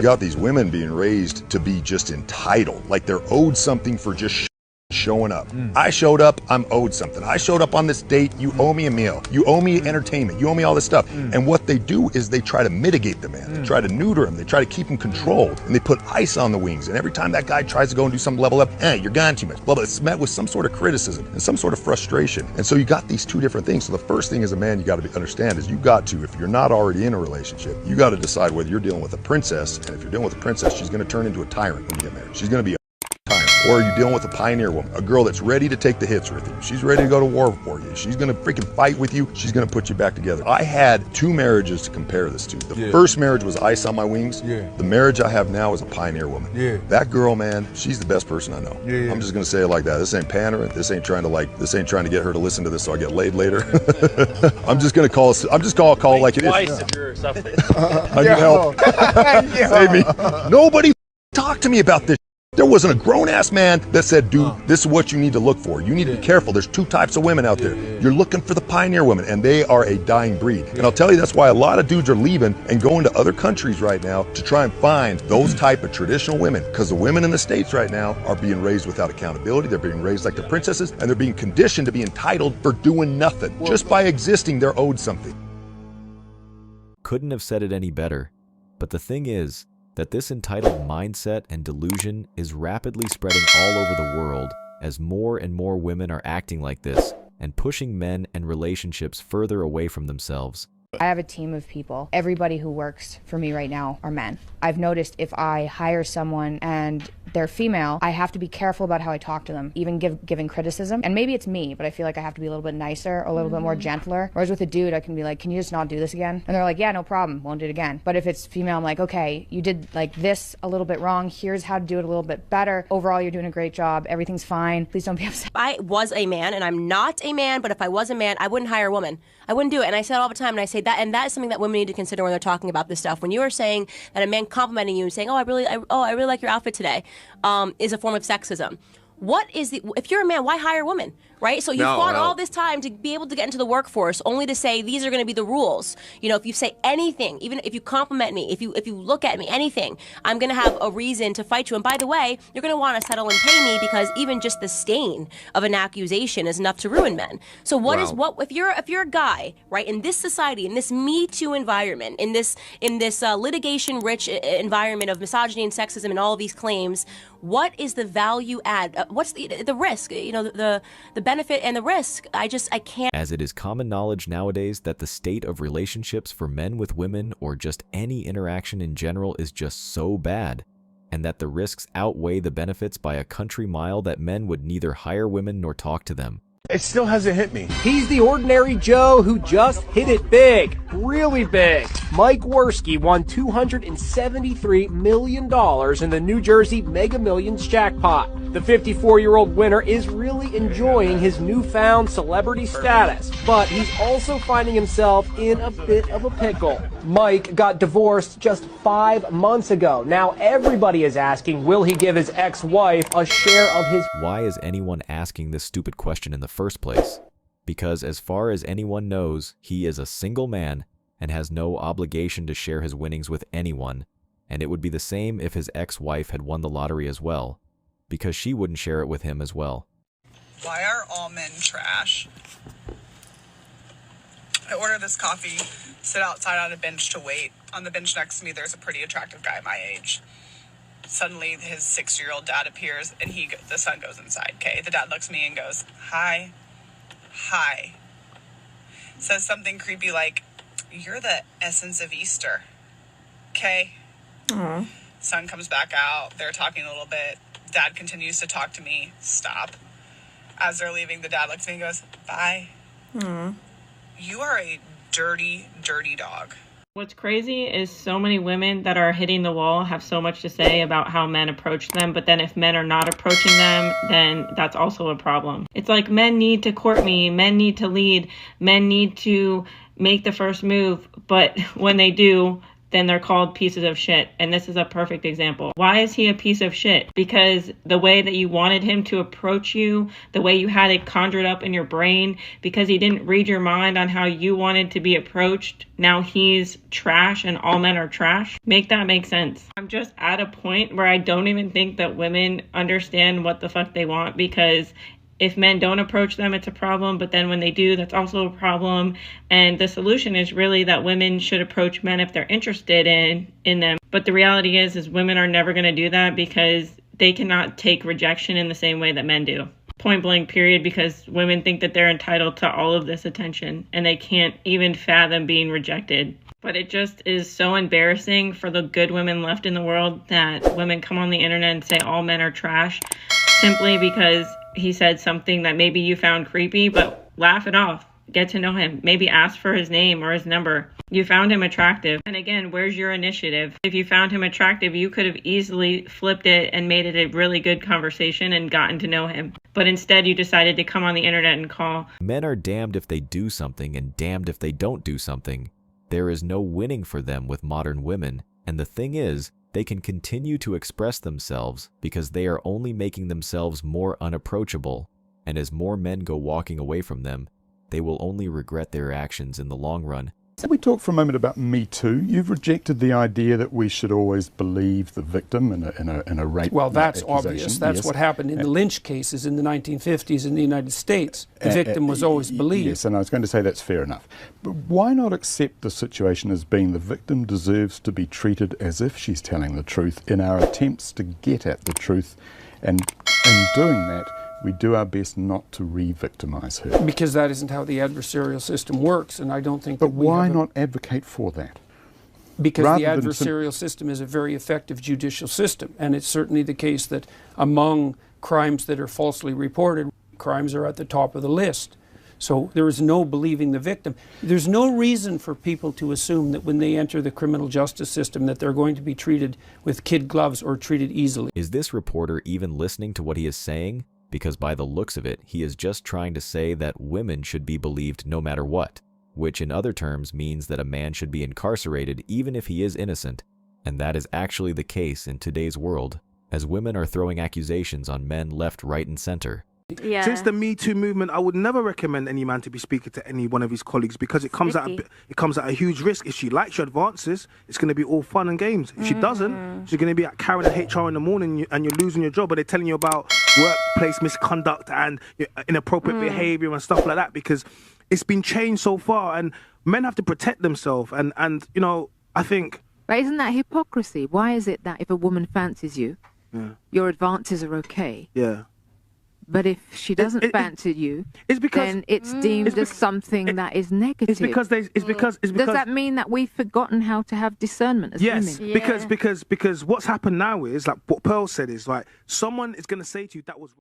You got these women being raised to be just entitled, like they're owed something for just showing up. I showed up, I'm owed something. I showed up on this date, you owe me a meal. You owe me entertainment. You owe me all this stuff. And what they do is they try to mitigate the man. They try to neuter him. They try to keep him controlled. And they put ice on the wings. And every time that guy tries to go and do some level up, you're gone too much. Blah, blah. It's met with some sort of criticism and some sort of frustration. And so you got these two different things. So the first thing as a man you got to understand is you got to, if you're not already in a relationship, you got to decide whether you're dealing with a princess. And if you're dealing with a princess, she's going to turn into a tyrant when you get married. She's going to be or are you dealing with a pioneer woman, a girl that's ready to take the hits with you? She's ready to go to war for you. She's going to freaking fight with you. She's going to put you back together. I had two marriages to compare this to. The first marriage was ice on my wings. The marriage I have now is a pioneer woman. That girl, man, she's the best person I know. I'm just going to say it like that. This ain't pandering. This ain't trying to get her to listen to this so I get laid later. I'm just going to call it like it is. Twice if you're suffering. I need help. Save me. Nobody talked to me about this. There wasn't a grown-ass man that said, dude, this is what you need to look for. You need to be careful. There's two types of women out there. You're looking for the pioneer women, and they are a dying breed. And I'll tell you, that's why a lot of dudes are leaving and going to other countries right now to try and find those type of traditional women. Because the women in the States right now are being raised without accountability. They're being raised like they're princesses, and they're being conditioned to be entitled for doing nothing. Just by existing, they're owed something. Couldn't have said it any better. But the thing is that this entitled mindset and delusion is rapidly spreading all over the world as more and more women are acting like this and pushing men and relationships further away from themselves. I have a team of people. Everybody who works for me right now are men. I've noticed if I hire someone and they're female, I have to be careful about how I talk to them, even giving criticism. And maybe it's me, but I feel like I have to be a little bit nicer, a little bit more gentler. Whereas with a dude, I can be like, can you just not do this again? And they're like, yeah, no problem, won't do it again. But if it's female, I'm like, okay, you did like this a little bit wrong. Here's how to do it a little bit better. Overall, you're doing a great job. Everything's fine. Please don't be upset. I was a man, and I'm not a man, but if I was a man, I wouldn't hire a woman. I wouldn't do it. And I say it all the time, and I say that, and that is something that women need to consider when they're talking about this stuff. When you are saying that a man complimenting you and saying, I really like your outfit today, is a form of sexism. If you're a man, why hire a woman, right? So you fought all this time to be able to get into the workforce only to say these are going to be the rules. You know, if you say anything, even if you compliment me, if you look at me, anything, I'm going to have a reason to fight you. And by the way, you're going to want to settle and pay me because even just the stain of an accusation is enough to ruin men. So if you're a guy, right, in this society, in this Me Too environment, in this litigation-rich environment of misogyny and sexism and all of these claims, what is the value add? What's the risk? You know, the benefit and the risk. I can't. As it is common knowledge nowadays that the state of relationships for men with women or just any interaction in general is just so bad, and that the risks outweigh the benefits by a country mile, that men would neither hire women nor talk to them. It still hasn't hit me. He's the ordinary Joe who just hit it big, really big. Mike Worski won $273 million in the New Jersey Mega Millions jackpot. The 54-year-old winner is really enjoying his newfound celebrity status, but he's also finding himself in a bit of a pickle. Mike got divorced just 5 months ago. Now everybody is asking, will he give his ex-wife a share of his... Why is anyone asking this stupid question in the first place? Because as far as anyone knows, he is a single man and has no obligation to share his winnings with anyone, and it would be the same if his ex-wife had won the lottery as well, because she wouldn't share it with him as well. Why are all men trash? I order this coffee, sit outside on a bench to wait. On the bench next to me, there's a pretty attractive guy my age. Suddenly, his 6-year-old dad appears, and the son goes inside, okay? The dad looks at me and goes, hi. Says something creepy like, you're the essence of Easter, okay? Son comes back out. They're talking a little bit. Dad continues to talk to me. Stop. As they're leaving, the dad looks at me and goes, bye. You are a dirty, dirty dog. What's crazy is so many women that are hitting the wall have so much to say about how men approach them, but then if men are not approaching them, then that's also a problem. It's like men need to court me, men need to lead, men need to make the first move, but when they do, then they're called pieces of shit. And this is a perfect example. Why is he a piece of shit? Because the way that you wanted him to approach you, the way you had it conjured up in your brain, because he didn't read your mind on how you wanted to be approached, now he's trash and all men are trash. Make that make sense. I'm just at a point where I don't even think that women understand what the fuck they want, because if men don't approach them, it's a problem. But then when they do, that's also a problem. And the solution is really that women should approach men if they're interested in them. But the reality is women are never going to do that because they cannot take rejection in the same way that men do. Point blank, period, because women think that they're entitled to all of this attention and they can't even fathom being rejected. But it just is so embarrassing for the good women left in the world that women come on the internet and say all men are trash simply because he said something that maybe you found creepy, but laugh it off. Get to know him. Maybe ask for his name or his number. You found him attractive. And again, where's your initiative? If you found him attractive, you could have easily flipped it and made it a really good conversation and gotten to know him. But instead, you decided to come on the internet and call. Men are damned if they do something and damned if they don't do something. There is no winning for them with modern women. And the thing is, they can continue to express themselves because they are only making themselves more unapproachable. And as more men go walking away from them, they will only regret their actions in the long run. Can we talk for a moment about Me Too? You've rejected the idea that we should always believe the victim in a rape Well, that's accusation. obvious. That's yes. what happened in the lynch cases in the 1950s in the United States. The victim was always believed. Yes, and I was going to say that's fair enough. But why not accept the situation as being the victim deserves to be treated as if she's telling the truth in our attempts to get at the truth, and in doing that, we do our best not to re-victimize her. Because that isn't how the adversarial system works, and I don't think But that we why have not advocate for that? Because Rather the than adversarial system is a very effective judicial system, and it's certainly the case that among crimes that are falsely reported, crimes are at the top of the list. So there is no believing the victim. There's no reason for people to assume that when they enter the criminal justice system that they're going to be treated with kid gloves or treated easily. Is this reporter even listening to what he is saying? Because by the looks of it, he is just trying to say that women should be believed no matter what, which in other terms means that a man should be incarcerated even if he is innocent. And that is actually the case in today's world, as women are throwing accusations on men left, right, and center. Yeah. Since the Me Too movement, I would never recommend any man to be speaking to any one of his colleagues because it comes at a huge risk. If she likes your advances, it's going to be all fun and games. If she doesn't, she's going to be at Karen and HR in the morning and you're losing your job, but they're telling you about workplace misconduct and inappropriate behavior and stuff like that because it's been changed so far and men have to protect themselves. And you know, I think... But isn't that hypocrisy? Why is it that if a woman fancies you, your advances are okay? Yeah. But if she doesn't fancy you, then it's deemed as something that is negative. It's because Does that mean that we've forgotten how to have discernment as women? Yes, because what's happened now is, like what Pearl said, is like someone is going to say to you that was